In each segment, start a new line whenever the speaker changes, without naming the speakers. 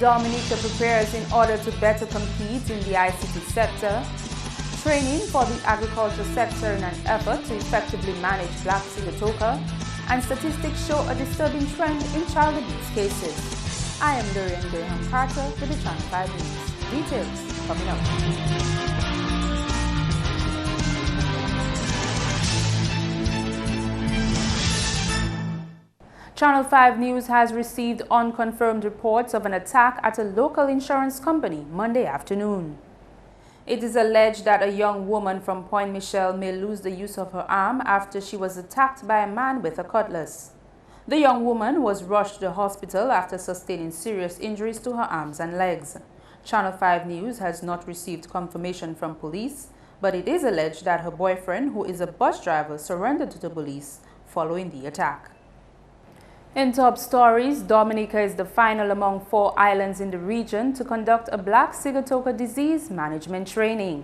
Dominica prepares in order to better compete in the ICT sector. Training for the agriculture sector in an effort to effectively manage black sigatoka. And statistics show a disturbing trend in child abuse cases. I am Dorian Graham Carter with the Channel 5 News. Details coming up. Channel 5 News has received unconfirmed reports of an attack at a local insurance company Monday afternoon. It is alleged that a young woman from Point Michel may lose the use of her arm after she was attacked by a man with a cutlass. The young woman was rushed to the hospital after sustaining serious injuries to her arms and legs. Channel 5 News has not received confirmation from police, but it is alleged that her boyfriend, who is a bus driver, surrendered to the police following the attack. In top stories, Dominica is the final among 4 islands in the region to conduct a black sigatoka disease management training.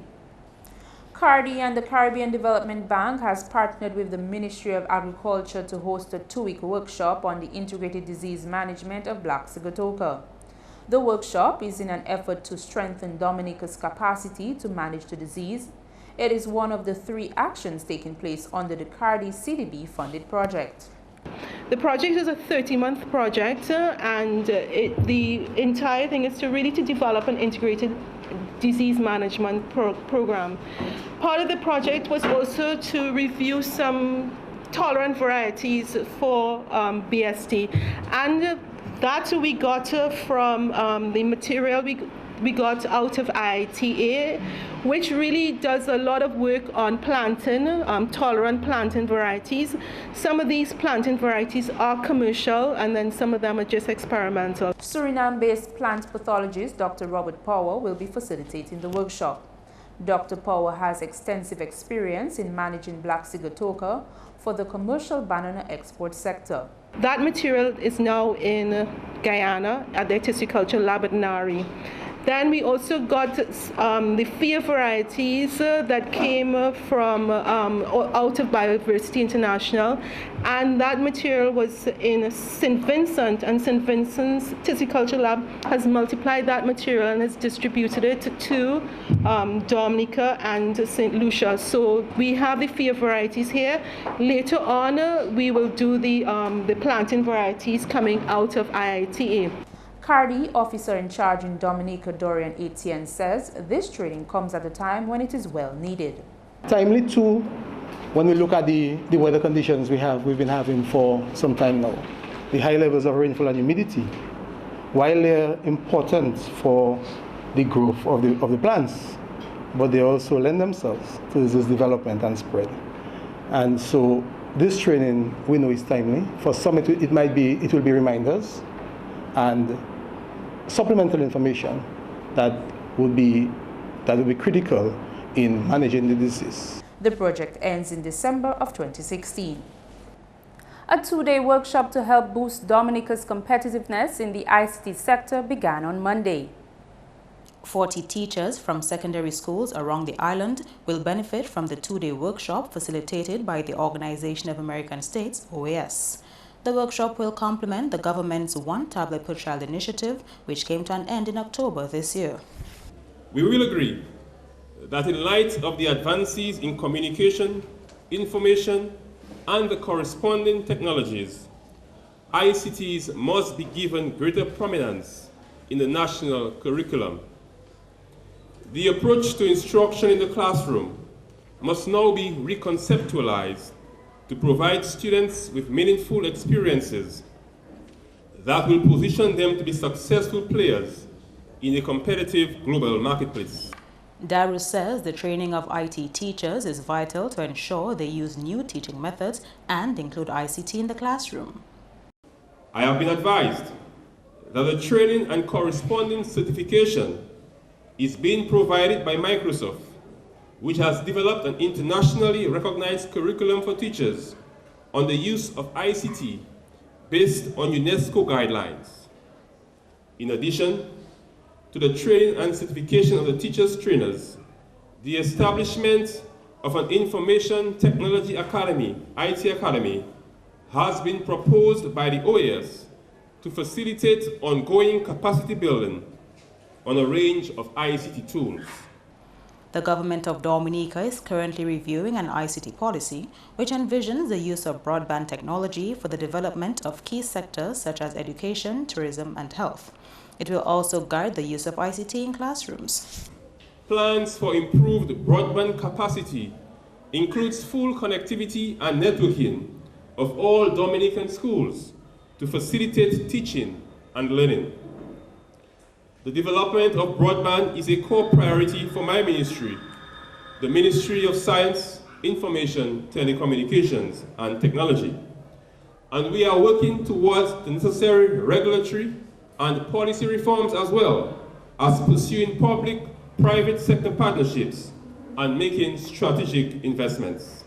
CARDI and the Caribbean Development Bank has partnered with the Ministry of Agriculture to host a 2-week workshop on the integrated disease management of black sigatoka. The workshop is in an effort to strengthen Dominica's capacity to manage the disease. It is one of the 3 actions taking place under the CARDI CDB funded project.
The project is a 30-month project, and the entire thing is to develop an integrated disease management program. Part of the project was also to review some tolerant varieties for BST, and that we got from the material we got out of IITA, which really does a lot of work on planting, tolerant planting varieties. Some of these planting varieties are commercial, and then some of them are just experimental.
Suriname-based plant pathologist Dr. Robert Power will be facilitating the workshop. Dr. Power has extensive experience in managing black sigatoka for the commercial banana export sector.
That material is now in Guyana at the Tissueculture Lab at Nari. Then we also got the FIA varieties that came from out of Biodiversity International, and that material was in St. Vincent, and St. Vincent's Tissueculture Lab has multiplied that material and has distributed it to Dominica and St. Lucia. So we have the FIA varieties here. Later on, we will do the planting varieties coming out of IITA.
CARDI officer in charge in Dominica, Dorian Etienne, says this training comes at a time when it is well needed.
Timely too, when we look at the weather conditions we've been having for some time now. The high levels of rainfall and humidity, while they're important for the growth of the plants, but they also lend themselves to disease development and spread. And so this training, we know, is timely. For some it will be reminders and supplemental information that will be critical in managing the disease.
The project ends in December of 2016. A 2-day workshop to help boost Dominica's competitiveness in the ICT sector began on Monday. 40 teachers from secondary schools around the island will benefit from the 2-day workshop facilitated by the Organization of American States, OAS. The workshop will complement the government's One Tablet Per Child initiative, which came to an end in October this year.
We will agree that in light of the advances in communication, information, and the corresponding technologies, ICTs must be given greater prominence in the national curriculum. The approach to instruction in the classroom must now be reconceptualized to provide students with meaningful experiences that will position them to be successful players in a competitive global marketplace.
Daru says the training of IT teachers is vital to ensure they use new teaching methods and include ICT in the classroom.
I have been advised that the training and corresponding certification is being provided by Microsoft, which has developed an internationally recognized curriculum for teachers on the use of ICT based on UNESCO guidelines. In addition to the training and certification of the teachers' trainers, the establishment of an Information Technology Academy, IT Academy, has been proposed by the OAS to facilitate ongoing capacity building on a range of ICT tools.
The government of Dominica is currently reviewing an ICT policy which envisions the use of broadband technology for the development of key sectors such as education, tourism, and health. It will also guide the use of ICT in classrooms.
Plans for improved broadband capacity includes full connectivity and networking of all Dominican schools to facilitate teaching and learning. The development of broadband is a core priority for my ministry, the Ministry of Science, Information, Telecommunications and Technology. And we are working towards the necessary regulatory and policy reforms as well as pursuing public-private sector partnerships and making strategic investments.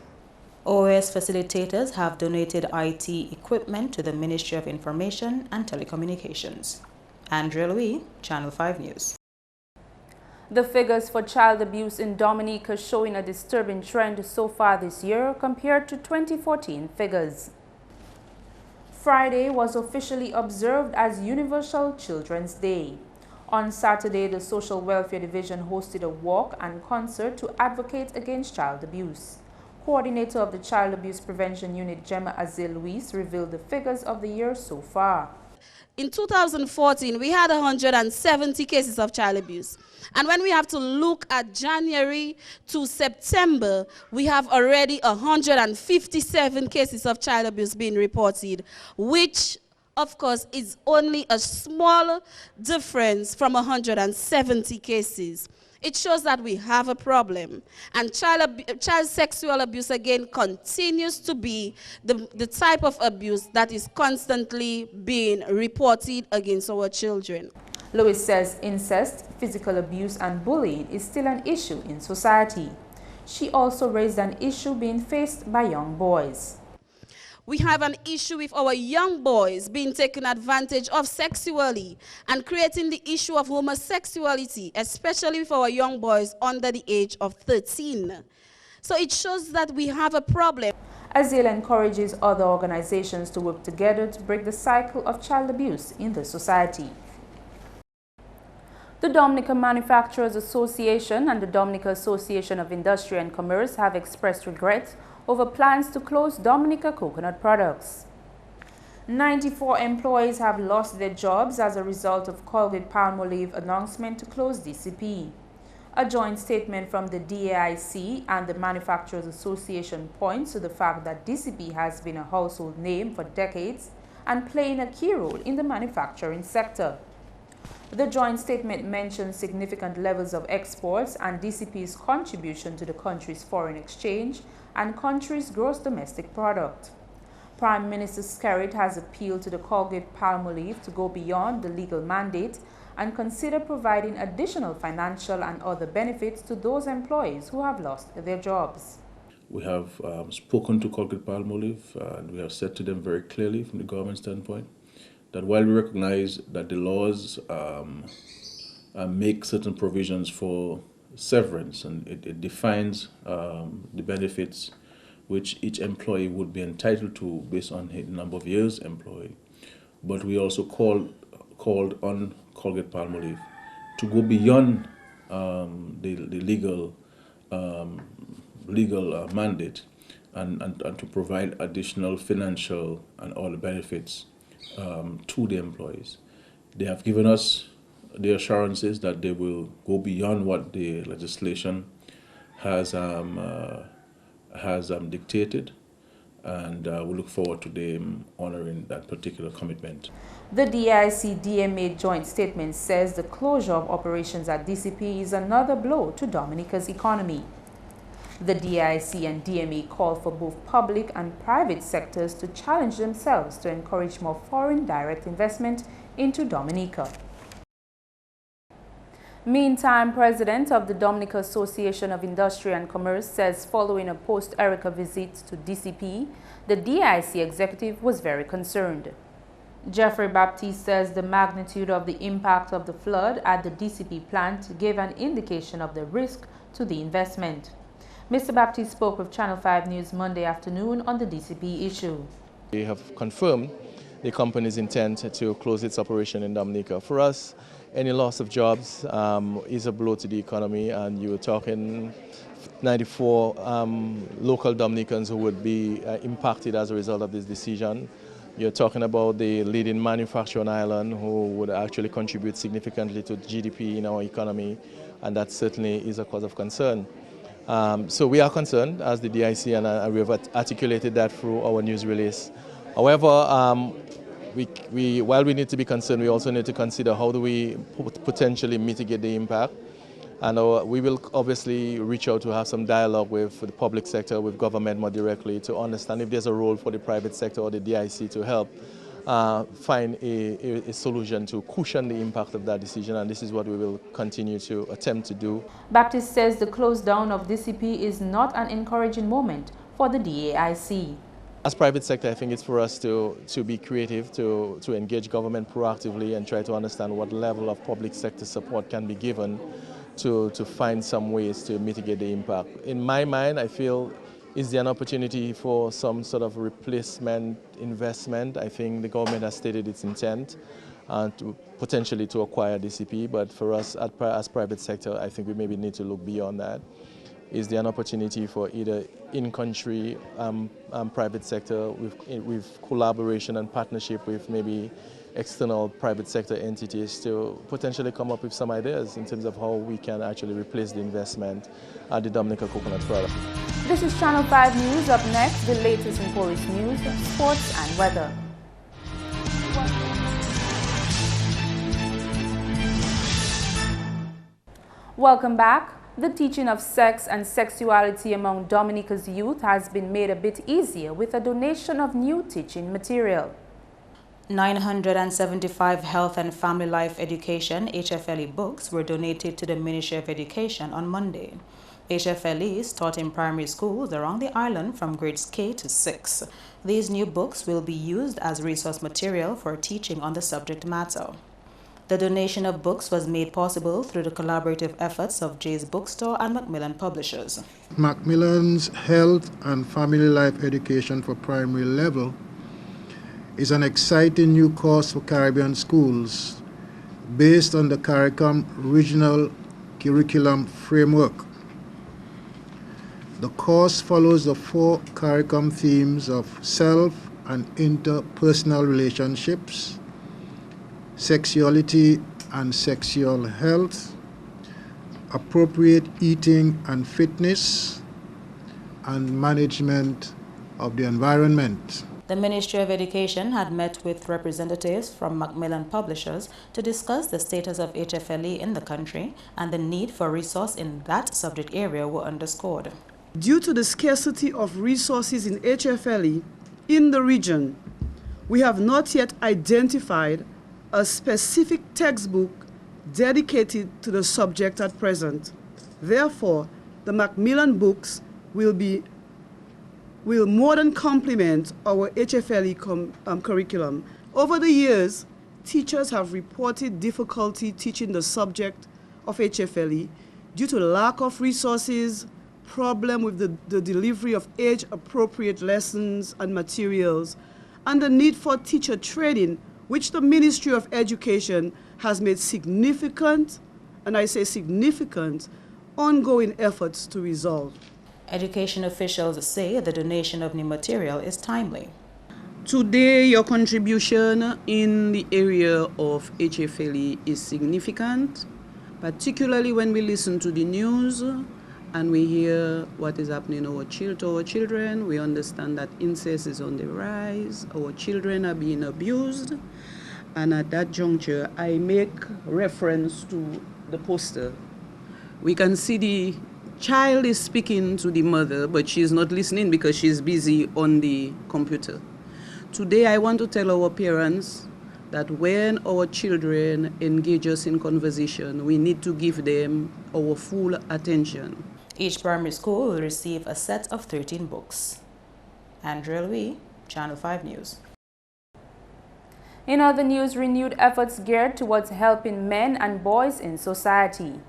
OS facilitators have donated IT equipment to the Ministry of Information and Telecommunications. Andrea Louis, Channel 5 News.
The figures for child abuse in Dominica showing a disturbing trend so far this year compared to 2014 figures. Friday was officially observed as Universal Children's Day. On Saturday, the Social Welfare Division hosted a walk and concert to advocate against child abuse. Coordinator of the Child Abuse Prevention Unit, Gemma Azil Luis, revealed the figures of the year so far.
In 2014, we had 170 cases of child abuse. And when we have to look at January to September, we have already 157 cases of child abuse being reported, which, of course, is only a small difference from 170 cases. It shows that we have a problem. And child sexual abuse, again, continues to be the type of abuse that is constantly being reported against our children.
Lewis says incest, physical abuse, and bullying is still an issue in society. She also raised an issue being faced by young boys.
We have an issue with our young boys being taken advantage of sexually and creating the issue of homosexuality, especially for our young boys under the age of 13. So it shows that we have a problem.
Azil encourages other organizations to work together to break the cycle of child abuse in the society. The Dominica Manufacturers Association and the Dominica Association of Industry and Commerce have expressed regret over plans to close Dominica coconut products. 94 employees have lost their jobs as a result of Colgate-Palmolive announcement to close DCP. A joint statement from the DAIC and the Manufacturers Association points to the fact that DCP has been a household name for decades and playing a key role in the manufacturing sector. The joint statement mentions significant levels of exports and DCP's contribution to the country's foreign exchange and country's gross domestic product. Prime Minister Skerrit has appealed to the Colgate-Palmolive to go beyond the legal mandate and consider providing additional financial and other benefits to those employees who have lost their jobs.
We have spoken to Colgate-Palmolive and we have said to them very clearly from the government standpoint that while we recognize that the laws make certain provisions for severance and it defines the benefits which each employee would be entitled to based on the number of years employed, but we also called on Colgate-Palmolive to go beyond the legal mandate and to provide additional financial and other benefits to the employees. They have given us the assurances that they will go beyond what the legislation has dictated, and we look forward to them honoring that particular commitment.
The DIC-DMA joint statement says the closure of operations at DCP is another blow to Dominica's economy. The DIC and DMA call for both public and private sectors to challenge themselves to encourage more foreign direct investment into Dominica. Meantime, President of the Dominica Association of Industry and Commerce says following a post-Erica visit to DCP, the DIC executive was very concerned. Jeffrey Baptiste says the magnitude of the impact of the flood at the DCP plant gave an indication of the risk to the investment. Mr. Baptiste spoke with Channel 5 News Monday afternoon on the DCP issue.
We have confirmed the company's intent to close its operation in Dominica. For us, any loss of jobs is a blow to the economy, and you were talking 94 local Dominicans who would be impacted as a result of this decision. You're talking about the leading manufacturer on island who would actually contribute significantly to GDP in our economy, and that certainly is a cause of concern. So we are concerned as the DIC, and we have articulated that through our news release. However, while we need to be concerned, we also need to consider how do we potentially mitigate the impact. And we will obviously reach out to have some dialogue with the public sector, with government more directly, to understand if there's a role for the private sector or the DIC to help find a solution to cushion the impact of that decision. And this is what we will continue to attempt to do.
Baptist says the close down of DCP is not an encouraging moment for the DAIC.
As private sector, I think it's for us to be creative, to engage government proactively and try to understand what level of public sector support can be given to find some ways to mitigate the impact. In my mind, I feel, is there an opportunity for some sort of replacement investment? I think the government has stated its intent to potentially to acquire DCP, but for us as private sector, I think we maybe need to look beyond that. Is there an opportunity for either in-country private sector with collaboration and partnership with maybe external private sector entities to potentially come up with some ideas in terms of how we can actually replace the investment at the Dominica coconut product.
This is Channel 5 News. Up next, the latest in Polish news, sports and weather. Welcome back. The teaching of sex and sexuality among Dominica's youth has been made a bit easier with a donation of new teaching material.
975 Health and Family Life Education HFLE books were donated to the Ministry of Education on Monday. HFLEs taught in primary schools around the island from grades K to 6. These new books will be used as resource material for teaching on the subject matter. The donation of books was made possible through the collaborative efforts of Jay's Bookstore and Macmillan Publishers.
Macmillan's Health and Family Life Education for primary level is an exciting new course for Caribbean schools based on the CARICOM regional curriculum framework. The course follows the 4 CARICOM themes of self and interpersonal relationships, sexuality and sexual health, appropriate eating and fitness, and management of the environment.
The Ministry of Education had met with representatives from Macmillan Publishers to discuss the status of HFLE in the country, and the need for resource in that subject area were underscored.
Due to the scarcity of resources in HFLE in the region, we have not yet identified a specific textbook dedicated to the subject at present. Therefore, the Macmillan books will more than complement our HFLE curriculum. Over the years, teachers have reported difficulty teaching the subject of HFLE due to lack of resources, problem with the delivery of age-appropriate lessons and materials, and the need for teacher training, which the Ministry of Education has made significant, and I say significant, ongoing efforts to resolve.
Education officials say the donation of new material is timely.
Today, your contribution in the area of HFLE is significant, particularly when we listen to the news and we hear what is happening to our children. We understand that incest is on the rise, our children are being abused, and at that juncture, I make reference to the poster. We can see the child is speaking to the mother, but she's not listening because she's busy on the computer. Today, I want to tell our parents that when our children engage us in conversation, we need to give them our full attention.
Each primary school will receive a set of 13 books. Andrea Louis, Channel 5 News.
In other news, renewed efforts geared towards helping men and boys in society.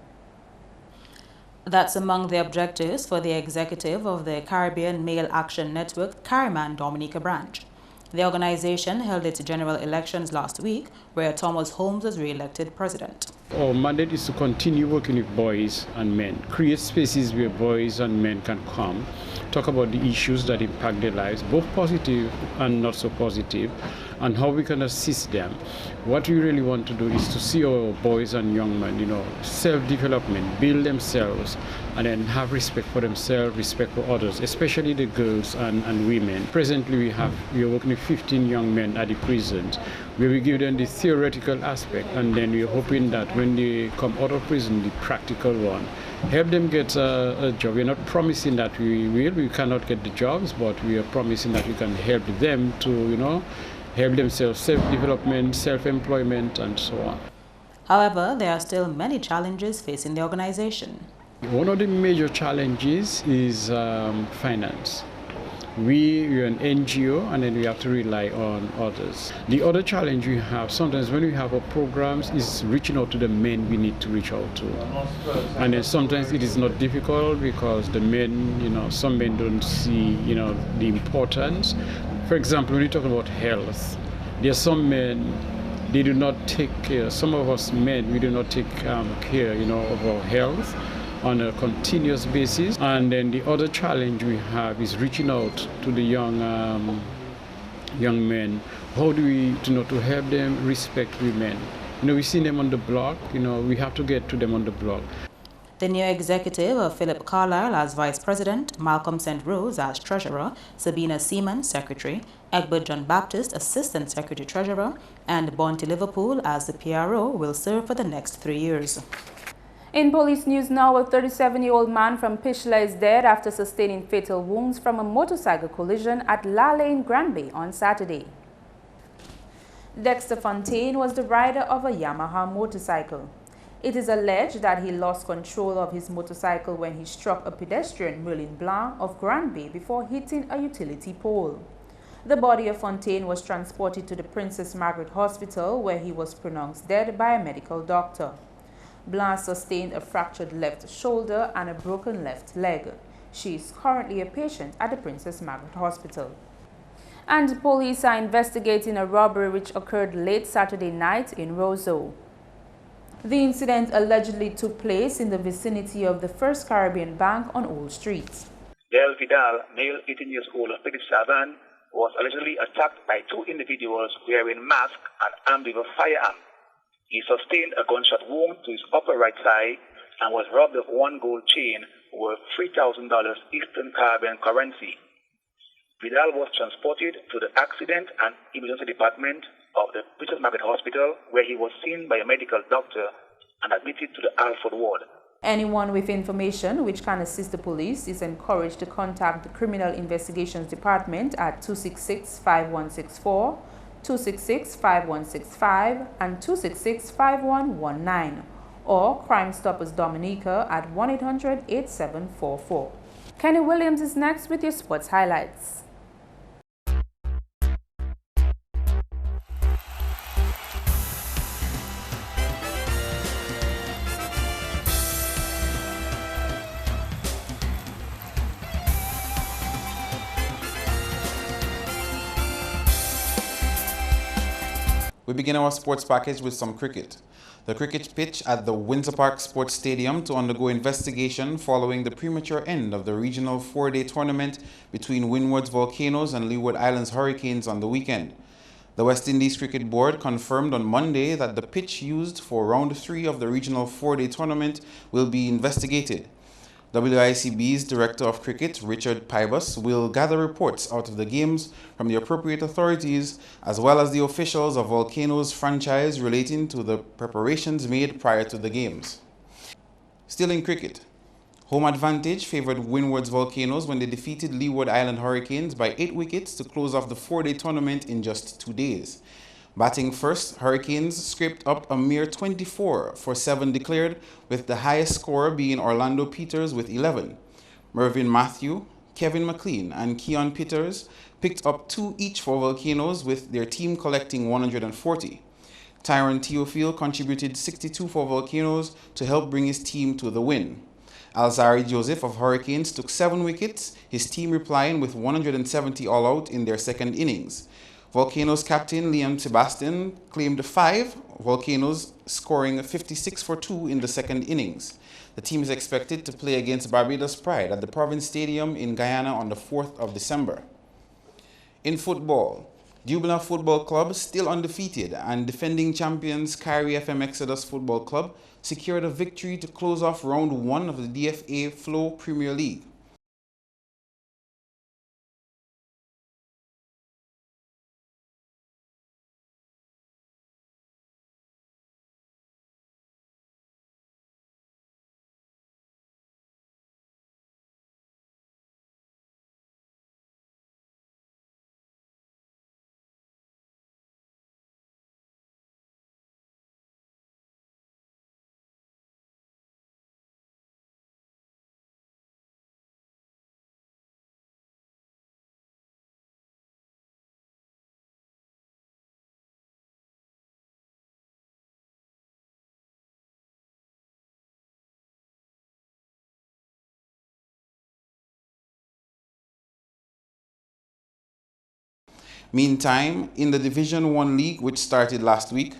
That's among the objectives for the executive of the Caribbean Male Action Network, CARIMAN Dominica branch. The organization held its general elections last week, where Thomas Holmes was re-elected president.
Our mandate is to continue working with boys and men, create spaces where boys and men can come, talk about the issues that impact their lives, both positive and not so positive, and how we can assist them. What we really want to do is to see our boys and young men, self-development, build themselves, and then have respect for themselves, respect for others, especially the girls and women. Presently, we are working with 15 young men at the prisons, where we give them the theoretical aspect, and then we're hoping that when they come out of prison, the practical one, help them get a job. We're not promising that we cannot get the jobs, but we are promising that we can help them to, help themselves, self-development, self-employment, and so on.
However, there are still many challenges facing the organization.
One of the major challenges is finance. We are an NGO, and then we have to rely on others. The other challenge we have, sometimes when we have our programs, is reaching out to the men we need to reach out to. And then sometimes it is not difficult because the men, some men don't see, the importance. For example, when you talk about health, there are some men, they do not take care. Some of us men, we do not take care, of our health on a continuous basis. And then the other challenge we have is reaching out to the young men. How do we, to help them respect women? We see them on the block, we have to get to them on the block.
The new executive of Philip Carlisle as Vice President, Malcolm St. Rose as Treasurer, Sabina Seaman, Secretary, Egbert John Baptist, Assistant Secretary Treasurer, and Bonty Liverpool as the PRO will serve for the next 3 years.
In police news now, a 37-year-old man from Pishla is dead after sustaining fatal wounds from a motorcycle collision at La Lane, Granby on Saturday. Dexter Fontaine was the rider of a Yamaha motorcycle. It is alleged that he lost control of his motorcycle when he struck a pedestrian, Merlin Blanc of Granby, before hitting a utility pole. The body of Fontaine was transported to the Princess Margaret Hospital, where he was pronounced dead by a medical doctor. Blanc sustained a fractured left shoulder and a broken left leg. She is currently a patient at the Princess Margaret Hospital. And police are investigating a robbery which occurred late Saturday night in Roseau. The incident allegedly took place in the vicinity of the First Caribbean Bank on Old Street.
Del Vidal, male 18 years old of 37, was allegedly attacked by two individuals wearing masks and armed with a firearm. He sustained a gunshot wound to his upper right side and was robbed of one gold chain worth $3,000 Eastern Caribbean currency. Vidal was transported to the accident and emergency department of the Princess Margaret Hospital, where he was seen by a medical doctor and admitted to the Alford ward.
Anyone with information which can assist the police is encouraged to contact the Criminal Investigations Department at 266-5164, 266-5165, and 266-5119, or Crime Stoppers Dominica at 1-800-8744. Kenny Williams is next with your sports highlights.
We begin our sports package with some cricket. The cricket pitch at the Windsor Park Sports Stadium to undergo investigation following the premature end of the regional 4-day tournament between Windward's Volcanoes and Leeward Islands Hurricanes on the weekend. The West Indies Cricket Board confirmed on Monday that the pitch used for round 3 of the regional 4-day tournament will be investigated. WICB's Director of Cricket, Richard Pybus, will gather reports out of the games from the appropriate authorities as well as the officials of Volcanoes franchise relating to the preparations made prior to the games. Still in cricket, home advantage favored Windward's Volcanoes when they defeated Leeward Island Hurricanes by 8 wickets to close off the 4-day tournament in just 2 days. Batting first, Hurricanes scraped up a mere 24 for 7 declared, with the highest scorer being Orlando Peters with 11. Mervyn Matthew, Kevin McLean, and Keon Peters picked up 2 each for Volcanoes, with their team collecting 140. Tyron Theophile contributed 62 for Volcanoes to help bring his team to the win. Alzari Joseph of Hurricanes took 7 wickets, his team replying with 170 all out in their second innings. Volcanoes captain Liam Sebastian claimed 5, Volcanoes scoring 56 for 2 in the second innings. The team is expected to play against Barbados Pride at the Province Stadium in Guyana on the 4th of December. In football, Dublin Football Club, still undefeated, and defending champions Kyrie FM Exodus Football Club secured a victory to close off round 1 of the DFA Flow Premier League. Meantime, in the Division 1 League, which started last week,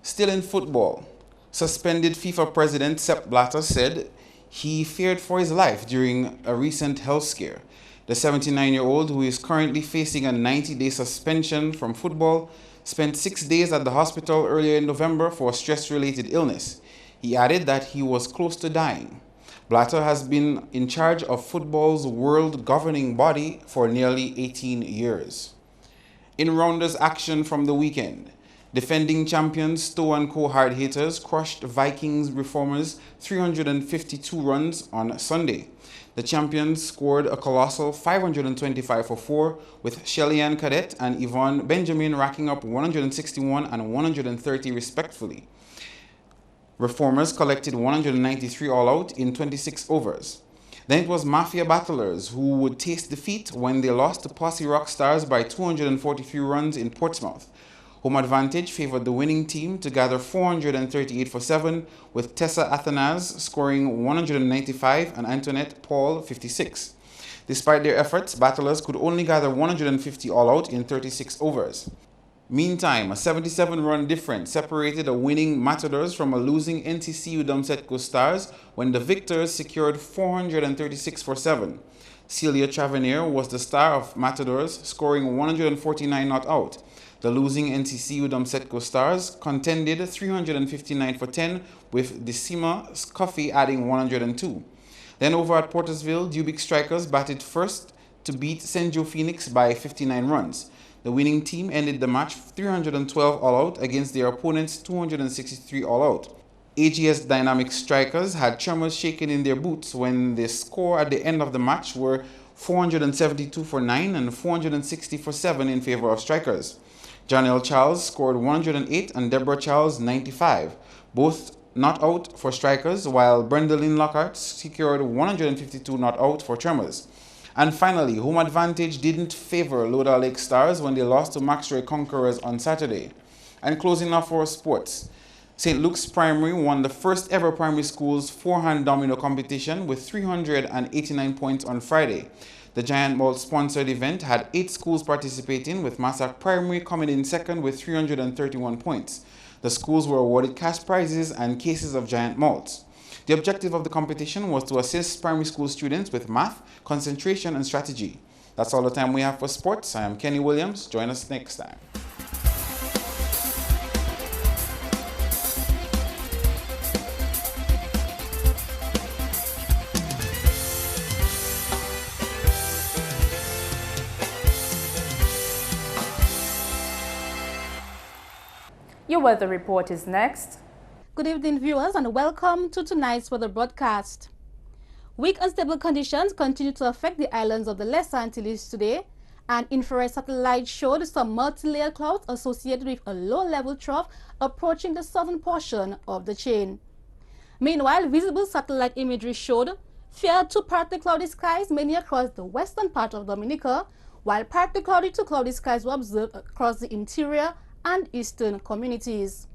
still in football, suspended FIFA president Sepp Blatter said he feared for his life during a recent health scare. The 79-year-old, who is currently facing a 90-day suspension from football, spent 6 days at the hospital earlier in November for a stress-related illness. He added that he was close to dying. Blatter has been in charge of football's world governing body for nearly 18 years. In Rounders action from the weekend, defending champions Stowe & Co Hard Hitters crushed Vikings Reformers 352 runs on Sunday. The champions scored a colossal 525 for 4, with Shelly-Ann Cadet and Yvonne Benjamin racking up 161 and 130 respectively. Reformers collected 193 all-out in 26 overs. Then it was Mafia Battlers who would taste defeat when they lost to Posse Rock Stars by 243 runs in Portsmouth. Home advantage favored the winning team to gather 438 for 7, with Tessa Athanase scoring 195 and Antoinette Paul 56. Despite their efforts, Battlers could only gather 150 all-out in 36 overs. Meantime, a 77-run difference separated the winning Matadors from a losing NTCU Dumsetco Stars when the victors secured 436 for 7. Celia Travanier was the star of Matadors, scoring 149 not out. The losing NTCU Dumsetco Stars contended 359 for 10, with Decima Scuffy adding 102. Then over at Portersville, Dubic Strikers batted first to beat St. Joe Phoenix by 59 runs. The winning team ended the match 312 all-out against their opponents' 263 all-out. AGS Dynamic Strikers had tremors shaken in their boots when the score at the end of the match were 472 for 9 and 460 for 7 in favor of Strikers. Janelle Charles scored 108 and Deborah Charles 95, both not out for Strikers, while Brenda Lynn Lockhart secured 152 not out for Tremors. And finally, home advantage didn't favor Loda Lake Stars when they lost to Maxray Conquerors on Saturday. And closing off for sports, St. Luke's Primary won the first ever primary school's forehand domino competition with 389 points on Friday. The Giant Malt sponsored event had 8 schools participating, with Massac Primary coming in second with 331 points. The schools were awarded cash prizes and cases of Giant Malts. The objective of the competition was to assist primary school students with math, concentration, and strategy. That's all the time we have for sports. I am Kenny Williams. Join us next time.
Your weather report is next.
Good evening, viewers, and welcome to tonight's weather broadcast. Weak unstable conditions continue to affect the islands of the Lesser Antilles today. An infrared satellite showed some multi-layered clouds associated with a low-level trough approaching the southern portion of the chain. Meanwhile, visible satellite imagery showed fair to partly cloudy skies mainly across the western part of Dominica, while partly cloudy to cloudy skies were observed across the interior and eastern communities.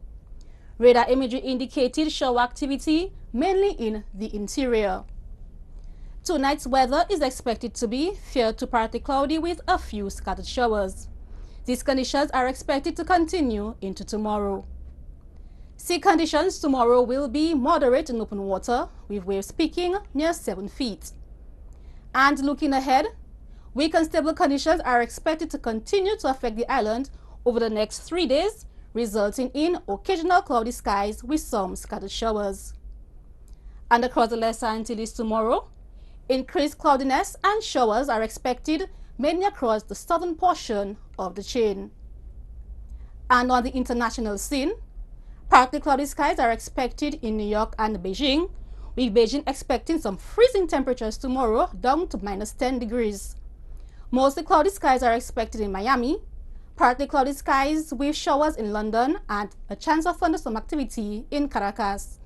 Radar imagery indicated shower activity mainly in the interior. Tonight's weather is expected to be fair to partly cloudy with a few scattered showers. These conditions are expected to continue into tomorrow. Sea conditions tomorrow will be moderate in open water, with waves peaking near 7 feet. And looking ahead, weak and stable conditions are expected to continue to affect the island over the next 3 days, resulting in occasional cloudy skies with some scattered showers. And across the Lesser Antilles tomorrow, increased cloudiness and showers are expected mainly across the southern portion of the chain. And on the international scene, partly cloudy skies are expected in New York and Beijing, with Beijing expecting some freezing temperatures tomorrow down to -10 degrees. Mostly cloudy skies are expected in Miami, partly cloudy skies with showers in London, and a chance of thunderstorm activity in Caracas.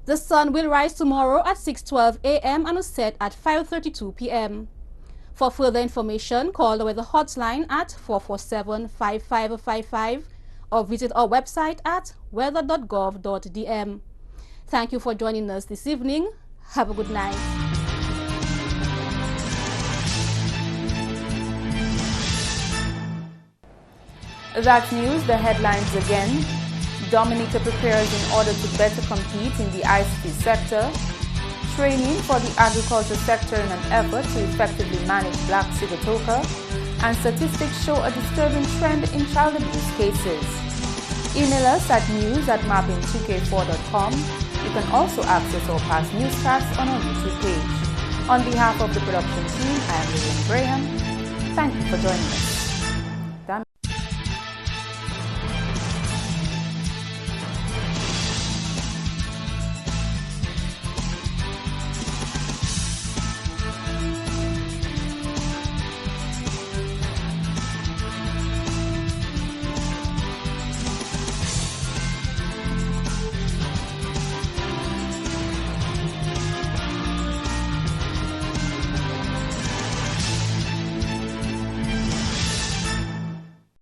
The sun will rise tomorrow at 6:12 a.m. and will set at 5:32 p.m. For further information, call the weather hotline at 447-5555 or visit our website at weather.gov.dm. Thank you for joining us this evening. Have a good night.
That's news, the headlines again. Dominica prepares in order to better compete in the ICT sector. Training for the agriculture sector in an effort to effectively manage black sigatoka. And statistics show a disturbing trend in child abuse cases. Email us at news@mapping2k4.com. You can also access our past newscasts on our YouTube page. On behalf of the production team, I am Lillian Graham. Thank you for joining us.